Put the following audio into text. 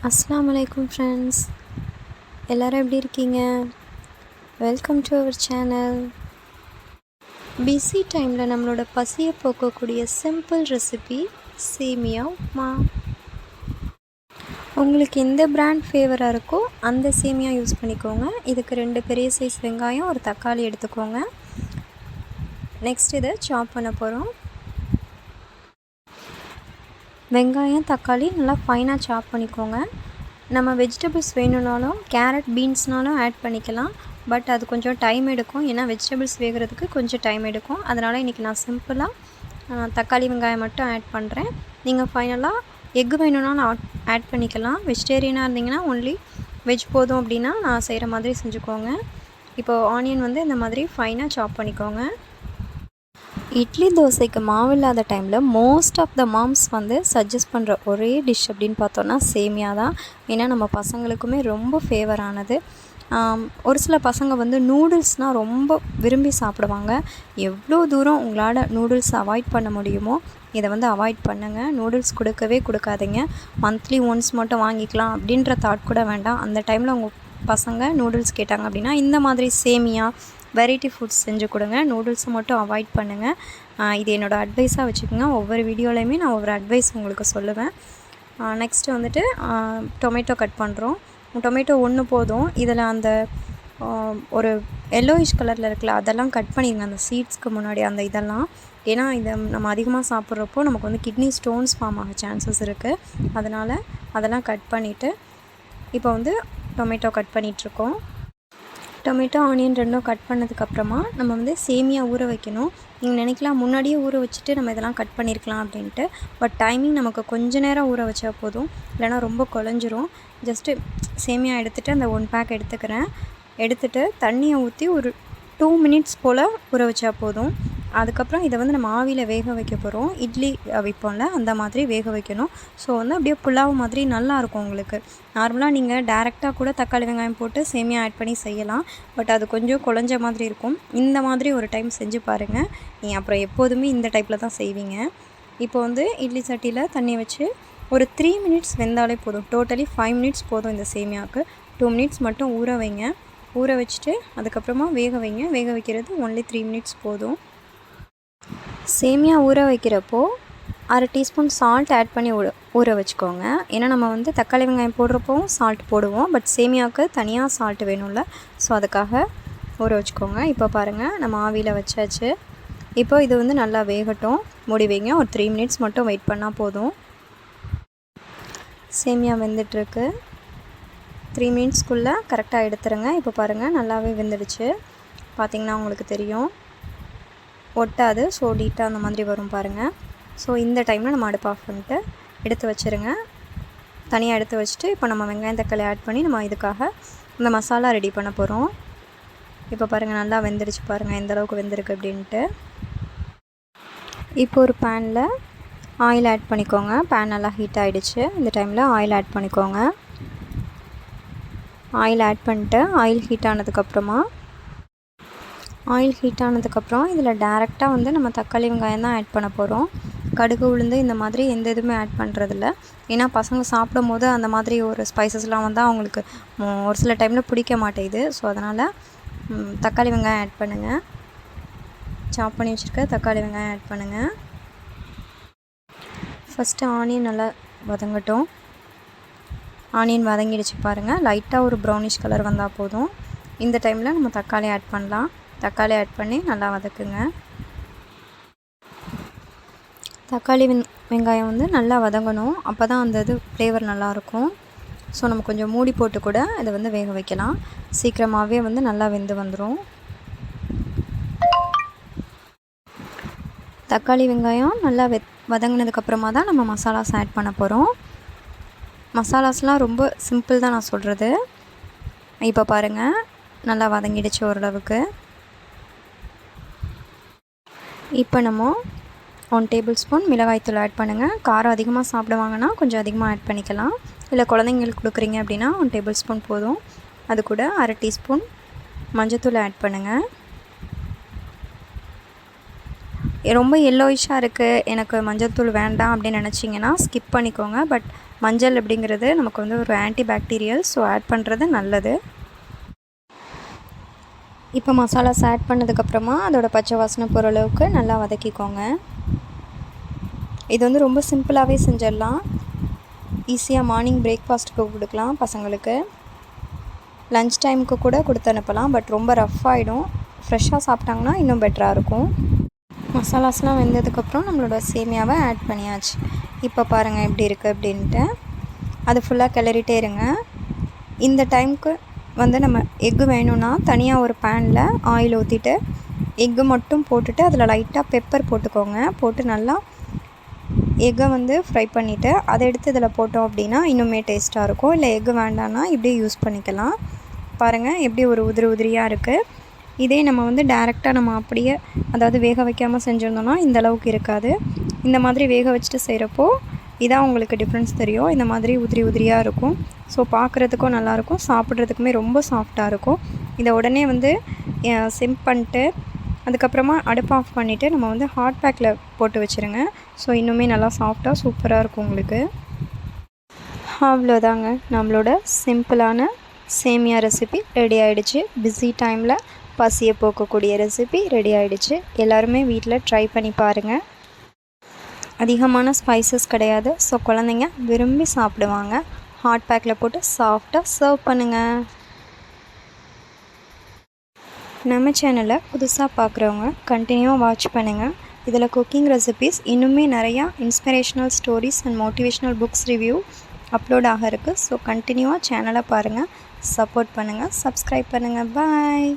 அஸ்ஸலாமு அலைக்கும் ஃப்ரெண்ட்ஸ், எல்லோரும் எப்படி இருக்கீங்க? Welcome to our channel. Busy டைமில் நம்மளோட பசியை போக்கக்கூடிய சிம்பிள் ரெசிபி சேமியா உப்மா. உங்களுக்கு எந்த பிராண்ட் ஃபேவராக இருக்கோ அந்த சேமியா யூஸ் பண்ணிக்கோங்க. இதுக்கு 2 பெரிய சைஸ் வெங்காயம், ஒரு தக்காளி எடுத்துக்கோங்க. நெக்ஸ்ட் இதை சாப் பண்ண போகிறோம். வெங்காயம் தக்காளி நல்லா ஃபைனாக சாப் பண்ணிக்கோங்க. நம்ம வெஜிடபிள்ஸ் வேணும்னாலும் கேரட் பீன்ஸ்னாலும் ஆட் பண்ணிக்கலாம். பட் அது கொஞ்சம் டைம் எடுக்கும், ஏன்னா வெஜிடபிள்ஸ் வேகிறதுக்கு கொஞ்சம் டைம் எடுக்கும். அதனால் இன்றைக்கி நான் சிம்பிளாக தக்காளி வெங்காயம் மட்டும் ஆட் பண்ணுறேன். நீங்கள் ஃபைனலாக எக்கு வேணும்னாலும் ஆட் பண்ணிக்கலாம். வெஜிடேரியனாக இருந்தீங்கன்னா ஒன்லி வெஜ் போதும் அப்படின்னா நான் செய்கிற மாதிரி செஞ்சுக்கோங்க. இப்போது ஆனியன் வந்து இந்த மாதிரி ஃபைனாக சாப் பண்ணிக்கோங்க. இட்லி தோசைக்கு மாவு இல்லாத டைமில் மோஸ்ட் ஆஃப் த மாம்ஸ் வந்து சஜஸ்ட் பண்ணுற ஒரே டிஷ் அப்படின்னு பார்த்தோன்னா சேமியா தான். ஏன்னா நம்ம பசங்களுக்குமே ரொம்ப ஃபேவரானது. ஒரு சில பசங்க வந்து நூடுல்ஸ்னால் ரொம்ப விரும்பி சாப்பிடுவாங்க. எவ்வளோ தூரம் உங்களால் நூடுல்ஸ் அவாய்ட் பண்ண முடியுமோ இதை வந்து அவாய்ட் பண்ணுங்கள். நூடுல்ஸ் கொடுக்காதீங்க. மந்த்லி ஒன்ஸ் மட்டும் வாங்கிக்கலாம் அப்படின்ற தாட் கூட வேண்டாம். அந்த டைமில் உங்கள் பசங்க நூடுல்ஸ் கேட்டாங்க அப்படின்னா இந்த மாதிரி சேமியா வெரைட்டி ஃபுட்ஸ் செஞ்சு கொடுங்க. நூடுல்ஸை மட்டும் அவாய்ட் பண்ணுங்கள். இது என்னோடய அட்வைஸாக வச்சுக்கோங்க. ஒவ்வொரு வீடியோலையுமே நான் ஒவ்வொரு அட்வைஸ் உங்களுக்கு சொல்லுவேன். நெக்ஸ்ட்டு வந்துட்டு டொமேட்டோ கட் பண்ணுறோம். டொமேட்டோ ஒன்று போதும். இதில் அந்த ஒரு எல்லோயிஷ் கலரில் இருக்குல்ல, அதெல்லாம் கட் பண்ணிடுங்க அந்த சீட்ஸ்க்கு முன்னாடி அந்த இதெல்லாம். ஏன்னா இதை நம்ம அதிகமாக சாப்பிட்றப்போ நமக்கு வந்து கிட்னி ஸ்டோன்ஸ் ஃபார்ம் ஆக சான்சஸ் இருக்குது. அதனால் அதெல்லாம் கட் பண்ணிவிட்டு இப்போ வந்து டொமேட்டோ கட் பண்ணிகிட்ருக்கோம். டொமேட்டோ ஆனியன் ரெண்டும் கட் பண்ணதுக்கப்புறமா நம்ம வந்து சேமியா ஊற வைக்கணும். நீங்கள் நினைக்கலாம் முன்னாடியே ஊற வச்சுட்டு நம்ம இதெல்லாம் கட் பண்ணியிருக்கலாம் அப்படின்ட்டு. பட் டைமிங் நமக்கு கொஞ்ச நேரம் ஊற வச்சா போதும், இல்லைனா ரொம்ப குழஞ்சிரும். ஜஸ்ட்டு சேமியா எடுத்துகிட்டு அந்த 1 பேக் எடுத்துகிட்டு தண்ணியை ஊற்றி ஒரு 2 மினிட்ஸ் போல் ஊற வச்சா போதும். அதுக்கப்புறம் இதை வந்து நம்ம ஆவியில் வேக வைக்க போகிறோம். இட்லி வைப்போம்ல அந்த மாதிரி வேக வைக்கணும். ஸோ வந்து அப்படியே புலாவ் மாதிரி நல்லாயிருக்கும் உங்களுக்கு. நார்மலாக நீங்கள் டேரெக்டாக கூட தக்காளி வெங்காயம் போட்டு சேமியா ஆட் பண்ணி செய்யலாம். பட் அது கொஞ்சம் குழஞ்ச மாதிரி இருக்கும். இந்த மாதிரி ஒரு டைம் செஞ்சு பாருங்கள். நீங்கள் அப்புறம் எப்போதுமே இந்த டைப்பில் தான் செய்வீங்க. இப்போ வந்து இட்லி சட்டியில் தண்ணி வச்சு ஒரு 3 மினிட்ஸ் வெந்தாலே போதும். டோட்டலி 5 மினிட்ஸ் போதும் இந்த சேமியாவுக்கு. 2 மினிட்ஸ் மட்டும் ஊற வைங்க. ஊற வச்சுட்டு அதுக்கப்புறமா வேக வைங்க. வேக வைக்கிறது ஒன்லி 3 மினிட்ஸ் போதும். சேமியா ஊற வைக்கிறப்போ 1/2 டீஸ்பூன் சால்ட் ஆட் பண்ணி ஊற வச்சுக்கோங்க. ஏன்னா நம்ம வந்து தக்காளி வெங்காயம் போடுறப்போவும் சால்ட் போடுவோம். பட் சேமியாவுக்கு தனியாக சால்ட் வேணும்ல, ஸோ அதுக்காக ஊற வச்சுக்கோங்க. இப்போ பாருங்கள், நம்ம ஆவியில் வச்சாச்சு. இப்போ இது வந்து நல்லா வேகட்டும். மூடி வைங்க. ஒரு 3 மினிட்ஸ் மட்டும் வெயிட் பண்ணால் போதும். சேமியா வெந்துட்டுருக்கு. 3 மினிட்ஸ்க்குள்ளே கரெக்டாக எடுத்துருங்க. இப்போ பாருங்கள், நல்லாவே வெந்துடுச்சு. பார்த்திங்கன்னா உங்களுக்கு தெரியும், ஒட்டாது. ஸோ நீட்டாக அந்த மாதிரி வரும் பாருங்கள். ஸோ இந்த டைமில் நம்ம அடுப்பு ஆஃப் பண்ணிட்டு எடுத்து வச்சுருங்க. தனியாக எடுத்து வச்சுட்டு இப்போ நம்ம வெங்காயம் தக்காளி ஆட் பண்ணி நம்ம இதுக்காக இந்த மசாலா ரெடி பண்ண போகிறோம். இப்போ பாருங்கள், நல்லா வெந்துடுச்சு பாருங்கள் எந்தளவுக்கு வெந்திருக்கு அப்படின்ட்டு. இப்போ ஒரு பேனில் ஆயில் ஆட் பண்ணிக்கோங்க. பேன் நல்லா ஹீட் ஆகிடுச்சு. இந்த டைமில் ஆயில் ஆட் பண்ணிக்கோங்க. ஆயில் ஆட் பண்ணிட்டு ஆயில் ஹீட் ஆனதுக்கப்புறம் இதில் டேரெக்டாக வந்து நம்ம தக்காளி வெங்காயம் தான் ஆட் பண்ண போகிறோம். கடுகு உளுந்து இந்த மாதிரி எந்த இதுவுமே ஆட் பண்ணுறதில்ல. ஏன்னா பசங்க சாப்பிடும் போது அந்த மாதிரி ஒரு ஸ்பைசஸ்லாம் வந்து அவங்களுக்கு ஒரு சில டைமில் பிடிக்க மாட்டேங்குது. ஸோ அதனால் தக்காளி வெங்காயம் ஆட் பண்ணுங்கள். சாப் பண்ணி வச்சுருக்க தக்காளி வெங்காயம் ஆட் பண்ணுங்கள். ஃபஸ்ட்டு ஆனியன் நல்லா வதங்கட்டும். ஆனியன் வதங்கிடுச்சு பாருங்கள். லைட்டாக ஒரு ப்ரௌனிஷ் கலர் வந்தால் போதும். இந்த டைமில் நம்ம தக்காளி ஆட் பண்ணலாம். தக்காளி ஆட் பண்ணி நல்லா வதக்குங்க. தக்காளி வெங்காயம் வந்து நல்லா வதங்கணும். அப்போ தான் அந்த இது ஃப்ளேவர் நல்லாயிருக்கும். ஸோ நம்ம கொஞ்சம் மூடி போட்டு கூட இதை வந்து வேக வைக்கலாம். சீக்கிரமாகவே வந்து நல்லா வெந்து வந்துடும். தக்காளி வெங்காயம் நல்லா வதங்கினதுக்கப்புறமா தான் நம்ம மசாலாஸ் ஆட் பண்ண போகிறோம். மசாலாஸ்லாம் ரொம்ப சிம்பிள் தான் நான் சொல்கிறது. இப்போ பாருங்கள், நல்லா வதங்கிடுச்சு ஓரளவுக்கு. இப்போ நம்ம 1 டேபிள் ஸ்பூன் மிளகாய்த்தூள் ஆட் பண்ணுங்கள். காரம் அதிகமாக சாப்பிடுவாங்கன்னா கொஞ்சம் அதிகமாக ஆட் பண்ணிக்கலாம். இல்லை குழந்தைங்களுக்கு கொடுக்குறீங்க அப்படின்னா 1 டேபிள் ஸ்பூன் போதும். அது கூட 1/2 டீஸ்பூன் மஞ்சத்தூள் ஆட் பண்ணுங்கள். ரொம்ப எல்லோயிஷாக இருக்குது, எனக்கு மஞ்சத்தூள் வேண்டாம் அப்படின்னு நினச்சிங்கன்னா ஸ்கிப் பண்ணிக்கோங்க. பட் மஞ்சள் அப்படிங்கிறது நமக்கு வந்து ஒரு ஆன்டி பாக்டீரியல், ஸோ ஆட் பண்ணுறது நல்லது. இப்போ மசாலாஸ் ஆட் பண்ணதுக்கப்புறமா அதோட பச்சை வாசனை போகிற அளவுக்கு நல்லா வதக்கிக்கோங்க. இது வந்து ரொம்ப சிம்பிளாகவே செஞ்சிடலாம். ஈஸியாக மார்னிங் பிரேக்ஃபாஸ்ட்டுக்கு கொடுக்கலாம் பசங்களுக்கு, லன்ச் டைமுக்கு கூட கொடுத்து அனுப்பலாம். பட் ரொம்ப ரஃப் ஆகிடும், ஃப்ரெஷ்ஷாக சாப்பிட்டாங்கன்னா இன்னும் பெட்டராக இருக்கும். மசாலாஸ்லாம் வெந்ததுக்கப்புறம் நம்மளோட சேமியாவை ஆட் பண்ணியாச்சு. இப்போ பாருங்கள் எப்படி இருக்குது அப்படின்ட்டு. அது ஃபுல்லாக கிளறிட்டே இருங்க. இந்த டைமுக்கு வந்து நம்ம எக்கு வேணும்னா தனியாக ஒரு பேனில் ஆயில் ஊற்றிட்டு எக்கு மட்டும் போட்டுட்டு அதில் லைட்டாக பெப்பர் போட்டுக்கோங்க. போட்டு நல்லா எக்கை வந்து ஃப்ரை பண்ணிவிட்டு அதை எடுத்து இதில் போட்டோம் அப்படின்னா இன்னுமே டேஸ்ட்டாக இருக்கும். இல்லை எக்கு வேண்டான்னா இப்படியே யூஸ் பண்ணிக்கலாம். பாருங்கள் எப்படி ஒரு உதிரியாக இருக்குது. இதே நம்ம வந்து டேரெக்டாக நம்ம அப்படியே அதாவது வேக வைக்காமல் செஞ்சுருந்தோம்னா இந்த அளவுக்கு இருக்காது. இந்த மாதிரி வேக வச்சுட்டு செய்கிறப்போ இதான் உங்களுக்கு டிஃப்ரென்ஸ் தெரியும். இந்த மாதிரி உதிரியாக இருக்கும். ஸோ பார்க்குறதுக்கும் நல்லாயிருக்கும், சாப்பிட்றதுக்குமே ரொம்ப சாஃப்டாக இருக்கும். இதை உடனே வந்து சிம் பண்ணிட்டு அதுக்கப்புறமா அடுப்பு ஆஃப் பண்ணிவிட்டு நம்ம வந்து ஹாட் பேக்கில் போட்டு வச்சுருங்க. ஸோ இன்னுமே நல்லா சாஃப்டாக சூப்பராக இருக்கும் உங்களுக்கு. அவ்வளோதாங்க, நம்மளோட சிம்பிளான சேமியா ரெசிபி ரெடி ஆகிடுச்சு. பிஸி டைமில் பசியை போக்கக்கூடிய ரெசிபி ரெடி ஆகிடுச்சு. எல்லாருமே வீட்டில் ட்ரை பண்ணி பாருங்கள். அதிகமான ஸ்பைசஸ் கிடையாது, ஸோ குழந்தைங்க விரும்பி சாப்பிடுவாங்க. ஹாட் பேக்கில் போட்டு சாஃப்டாக சர்வ் பண்ணுங்கள். நம்ம சேனலை புதுசாக பார்க்குறவங்க கண்டினியூவாக வாட்ச் பண்ணுங்கள். இதில் குக்கிங் ரெசிபீஸ் இன்னுமே நிறையா inspirational stories and motivational books review upload ஆக இருக்குது. ஸோ கண்டினியூவாக சேனலை பாருங்கள், சப்போர்ட் பண்ணுங்கள், சப்ஸ்கிரைப் பண்ணுங்கள். பாய்.